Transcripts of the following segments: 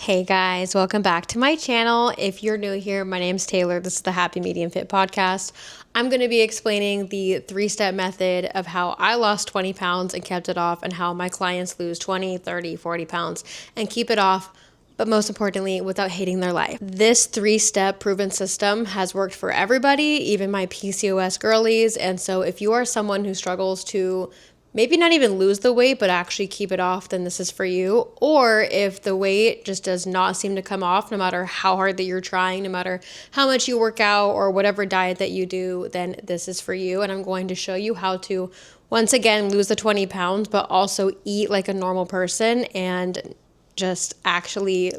Hey guys, welcome back to my channel. If you're new here, my name's Taylor. This is the Happy Medium Fit podcast. I'm going to be explaining the 3-step method of how I lost 20 pounds and kept it off, and how my clients lose 20, 30, 40 pounds and keep it off, but most importantly, without hating their life. This 3-step proven system has worked for everybody, even my PCOS girlies. And so if you are someone who struggles to maybe not even lose the weight, but actually keep it off, then this is for you. Or if the weight just does not seem to come off, no matter how hard that you're trying, no matter how much you work out or whatever diet that you do, then this is for you. And I'm going to show you how to, once again, lose the 20 pounds, but also eat like a normal person and just actually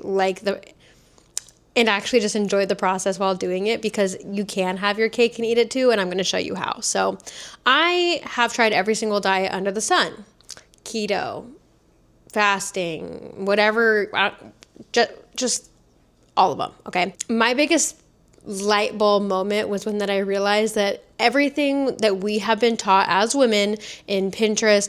just enjoy the process while doing it, because you can have your cake and eat it too, and I'm going to show you how. So I have tried every single diet under the sun: keto, fasting, whatever, just all of them, okay? My biggest light bulb moment was when I realized that everything that we have been taught as women in Pinterest,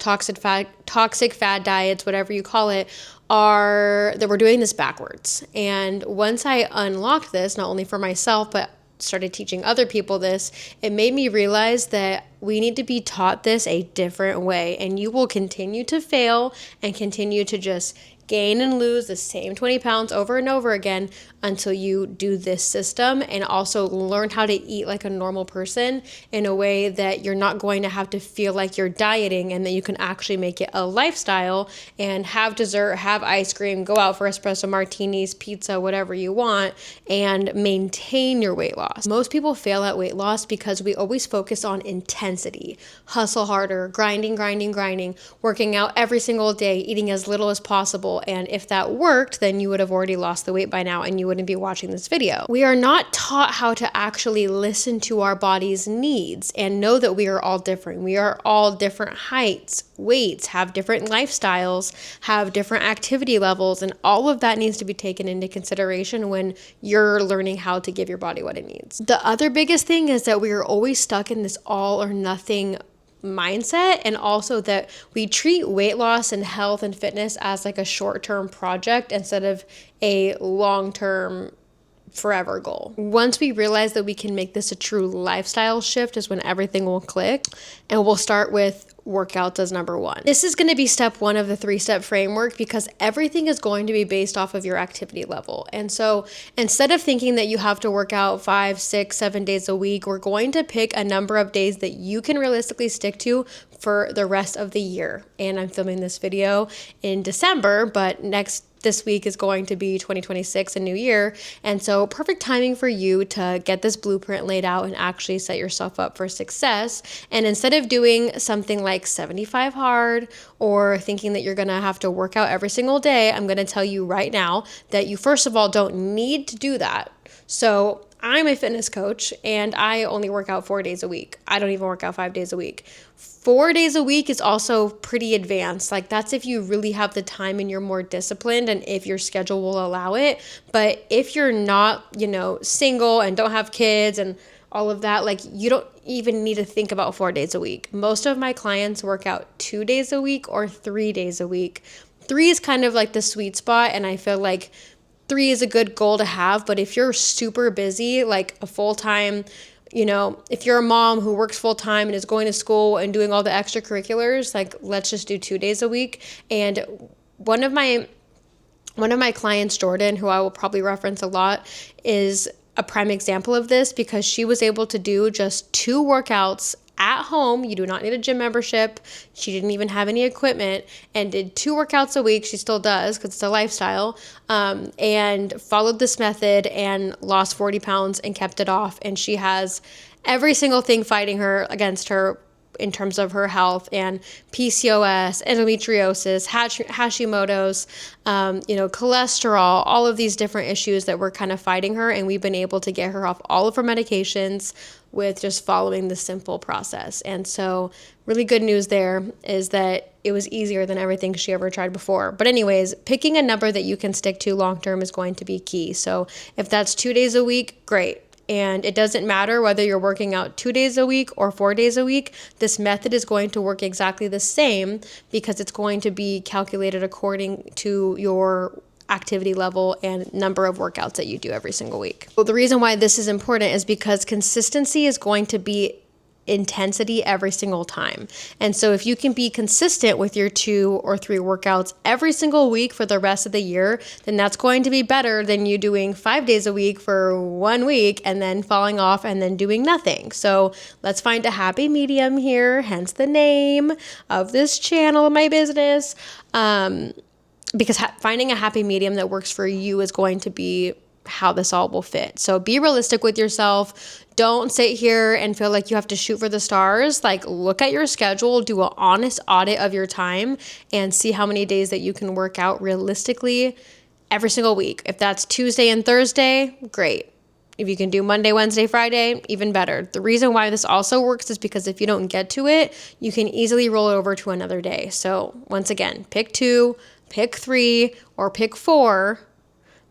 toxic fad diets, whatever you call it, that we're doing this backwards. And once I unlocked this, not only for myself, but started teaching other people this, it made me realize that we need to be taught this a different way. And you will continue to fail and continue to just gain and lose the same 20 pounds over and over again until you do this system, and also learn how to eat like a normal person in a way that you're not going to have to feel like you're dieting, and that you can actually make it a lifestyle and have dessert, have ice cream, go out for espresso martinis, pizza, whatever you want, and maintain your weight loss. Most people fail at weight loss because we always focus on intensity, hustle harder, grinding, working out every single day, eating as little as possible. And if that worked, then you would have already lost the weight by now and you wouldn't be watching this video. We are not taught how to actually listen to our body's needs and know that we are all different. We are all different heights, weights, have different lifestyles, have different activity levels, and all of that needs to be taken into consideration when you're learning how to give your body what it needs. The other biggest thing is that we are always stuck in this all or nothing mindset, and also that we treat weight loss and health and fitness as like a short-term project instead of a long-term forever goal. Once we realize that we can make this a true lifestyle shift is when everything will click, and we'll start with workouts as number one. This is going to be step one of the 3-step framework, because everything is going to be based off of your activity level. And so instead of thinking that you have to work out 5, 6, 7 days a week, we're going to pick a number of days that you can realistically stick to for the rest of the year. And I'm filming this video in December, but this week is going to be 2026, a new year. And so perfect timing for you to get this blueprint laid out and actually set yourself up for success. And instead of doing something like 75 hard or thinking that you're going to have to work out every single day, I'm going to tell you right now that you, first of all, don't need to do that. So I'm a fitness coach and I only work out 4 days a week. I don't even work out 5 days a week. 4 days a week is also pretty advanced. Like, that's if you really have the time and you're more disciplined and if your schedule will allow it. But if you're not, single and don't have kids and all of that, like, you don't even need to think about 4 days a week. Most of my clients work out 2 days a week or 3 days a week. 3 is kind of like the sweet spot, and I feel like 3 is a good goal to have. But if you're super busy, like a full-time, if you're a mom who works full-time and is going to school and doing all the extracurriculars, like, let's just do 2 days a week. And one of my clients, Jordan, who I will probably reference a lot, is a prime example of this, because she was able to do just 2 workouts at home. You do not need a gym membership. She didn't even have any equipment, and did 2 workouts a week. She still does, because it's a lifestyle, and followed this method and lost 40 pounds and kept it off. And she has every single thing fighting her against her in terms of her health, and PCOS, endometriosis, Hashimoto's, cholesterol, all of these different issues that were kind of fighting her. And we've been able to get her off all of her medications with just following the simple process. And so really good news there is that it was easier than everything she ever tried before. But anyways, picking a number that you can stick to long-term is going to be key. So if that's 2 days a week, great. And it doesn't matter whether you're working out 2 days a week or 4 days a week. This method is going to work exactly the same, because it's going to be calculated according to your activity level and number of workouts that you do every single week. Well, the reason why this is important is because consistency is going to be intensity every single time. And so if you can be consistent with your 2 or 3 workouts every single week for the rest of the year, then that's going to be better than you doing 5 days a week for 1 week and then falling off and then doing nothing. So let's find a happy medium here, hence the name of this channel, my business. Because finding a happy medium that works for you is going to be how this all will fit. So be realistic with yourself. Don't sit here and feel like you have to shoot for the stars. Like, look at your schedule, do an honest audit of your time, and see how many days that you can work out realistically every single week. If that's Tuesday and Thursday, great. If you can do Monday, Wednesday, Friday, even better. The reason why this also works is because if you don't get to it, you can easily roll it over to another day. So once again, pick 2, pick 3, or pick 4,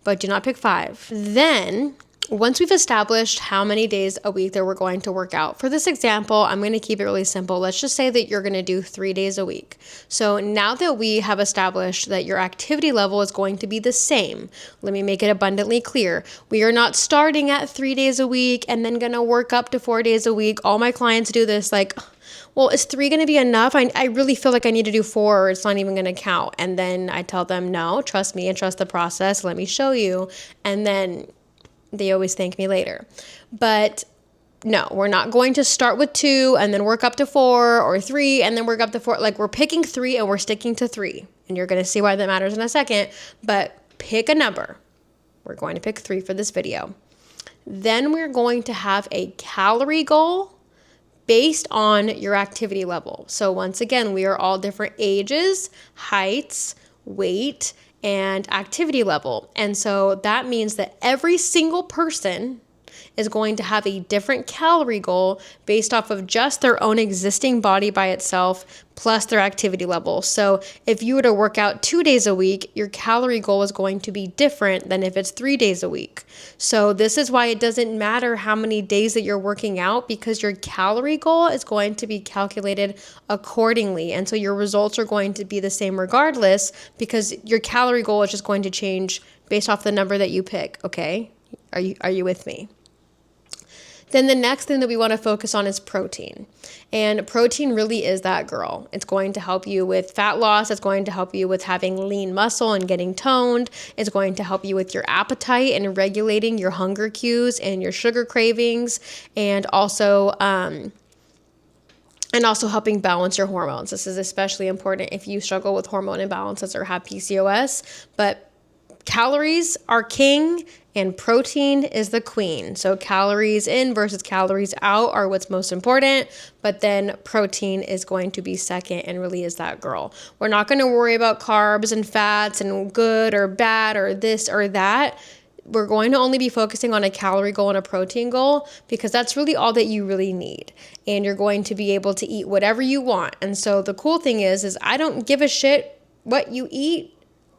but do not pick 5. Then, once we've established how many days a week that we're going to work out, for this example, I'm going to keep it really simple. Let's just say that you're going to do 3 days a week. So now that we have established that your activity level is going to be the same, let me make it abundantly clear. We are not starting at 3 days a week and then going to work up to 4 days a week. All my clients do this like, well, is 3 going to be enough? I really feel like I need to do 4 or it's not even going to count. And then I tell them, no, trust me and trust the process. Let me show you. And then they always thank me later. But no, we're not going to start with 2 and then work up to 4 or 3 and then work up to 4. Like, we're picking 3 and we're sticking to 3. And you're going to see why that matters in a second. But pick a number. We're going to pick 3 for this video. Then we're going to have a calorie goal based on your activity level. So once again, we are all different ages, heights, weight, and activity level. And so that means that every single person is going to have a different calorie goal based off of just their own existing body by itself plus their activity level. So if you were to work out 2 days a week, your calorie goal is going to be different than if it's 3 days a week. So this is why it doesn't matter how many days that you're working out, because your calorie goal is going to be calculated accordingly. And so your results are going to be the same regardless, because your calorie goal is just going to change based off the number that you pick. Okay? Are you with me? Then the next thing that we want to focus on is protein. And protein really is that girl. It's going to help you with fat loss. It's going to help you with having lean muscle and getting toned. It's going to help you with your appetite and regulating your hunger cues and your sugar cravings, and also helping balance your hormones. This is especially important if you struggle with hormone imbalances or have PCOS. But calories are king and protein is the queen. So calories in versus calories out are what's most important, but then protein is going to be second and really is that girl. We're not going to worry about carbs and fats and good or bad or this or that. We're going to only be focusing on a calorie goal and a protein goal because that's really all that you really need. And you're going to be able to eat whatever you want. And so the cool thing is I don't give a shit what you eat.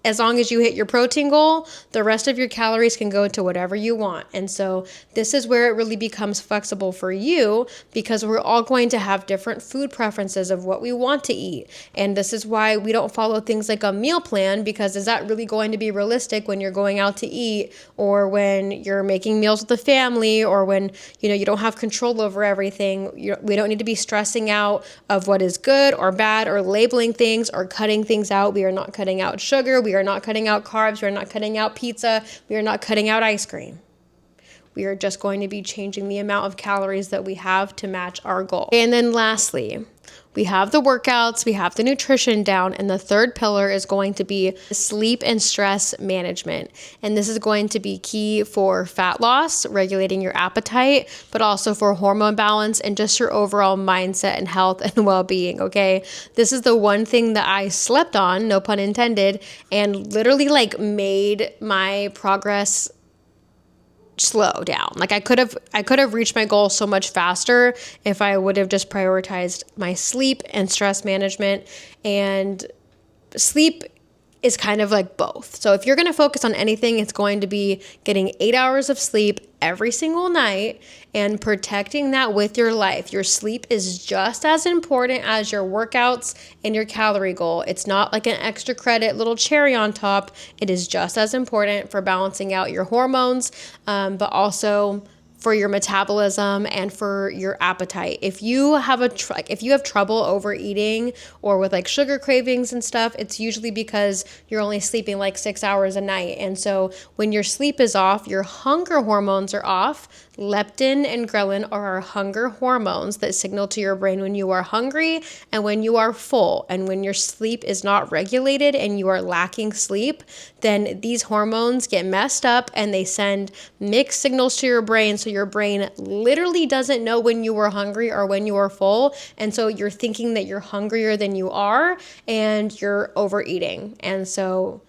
As long as you hit your protein goal, the rest of your calories can go to whatever you want. And so this is where it really becomes flexible for you, because we're all going to have different food preferences of what we want to eat. And this is why we don't follow things like a meal plan, because is that really going to be realistic when you're going out to eat, or when you're making meals with the family, or when you don't have control over everything? We don't need to be stressing out of what is good or bad, or labeling things or cutting things out. We are not cutting out sugar. We are not cutting out carbs. We are not cutting out pizza. We are not cutting out ice cream. We are just going to be changing the amount of calories that we have to match our goal. And then lastly, we have the workouts, we have the nutrition down, and the third pillar is going to be sleep and stress management. And this is going to be key for fat loss, regulating your appetite, but also for hormone balance and just your overall mindset and health and well-being, okay? This is the one thing that I slept on, no pun intended, and literally made my progress slow down. I could have reached my goal so much faster if I would have just prioritized my sleep and stress management. And sleep is kind of like both. So if you're going to focus on anything, it's going to be getting 8 hours of sleep every single night and protecting that with your life. Your sleep is just as important as your workouts and your calorie goal. It's not like an extra credit little cherry on top. It is just as important for balancing out your hormones, but also for your metabolism and for your appetite. If you have if you have trouble overeating or with like sugar cravings and stuff, it's usually because you're only sleeping like 6 hours a night. And so when your sleep is off, your hunger hormones are off. Leptin and ghrelin are our hunger hormones that signal to your brain when you are hungry and when you are full. And when your sleep is not regulated and you are lacking sleep, then these hormones get messed up and they send mixed signals to your brain. So your brain literally doesn't know when you are hungry or when you are full. And so you're thinking that you're hungrier than you are and you're overeating. And so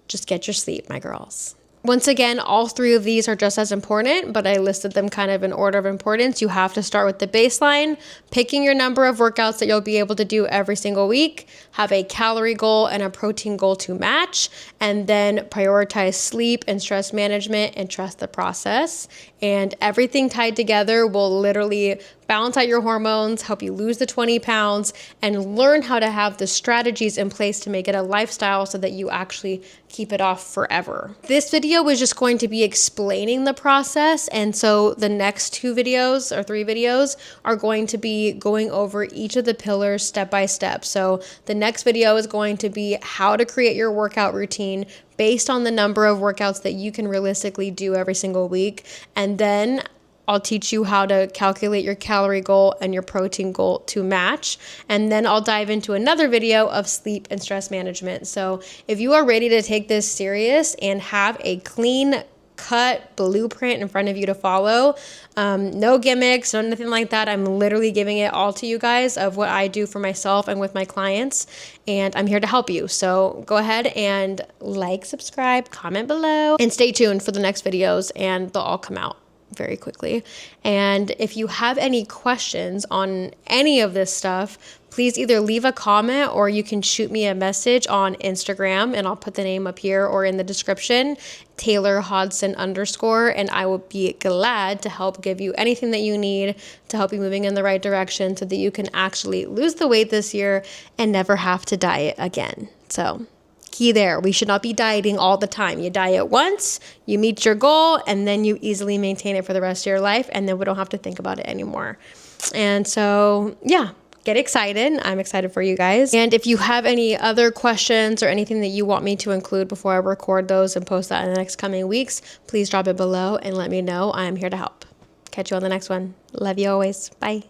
just get your sleep, my girls. Once again, all three of these are just as important, but I listed them kind of in order of importance. You have to start with the baseline, picking your number of workouts that you'll be able to do every single week, have a calorie goal and a protein goal to match, and then prioritize sleep and stress management and trust the process. And everything tied together will literally balance out your hormones, help you lose the 20 pounds, and learn how to have the strategies in place to make it a lifestyle so that you actually keep it off forever. This video was just going to be explaining the process, and so the next 2 videos or 3 videos are going to be going over each of the pillars step by step. So the next video is going to be how to create your workout routine based on the number of workouts that you can realistically do every single week, and then I'll teach you how to calculate your calorie goal and your protein goal to match. And then I'll dive into another video of sleep and stress management. So if you are ready to take this serious and have a clean cut blueprint in front of you to follow, no gimmicks, no nothing like that. I'm literally giving it all to you guys of what I do for myself and with my clients. And I'm here to help you. So go ahead and like, subscribe, comment below, and stay tuned for the next videos, and they'll all come out very quickly. And if you have any questions on any of this stuff, please either leave a comment or you can shoot me a message on Instagram, and I'll put the name up here or in the description, Taylor Hodson _, and I will be glad to help give you anything that you need to help you moving in the right direction so that you can actually lose the weight this year and never have to diet again. So key there. We should not be dieting all the time. You diet once, you meet your goal, and then you easily maintain it for the rest of your life, and then we don't have to think about it anymore. And so, yeah, get excited. I'm excited for you guys. And if you have any other questions or anything that you want me to include before I record those and post that in the next coming weeks, please drop it below and let me know. I'm here to help. Catch you on the next one. Love you always. Bye.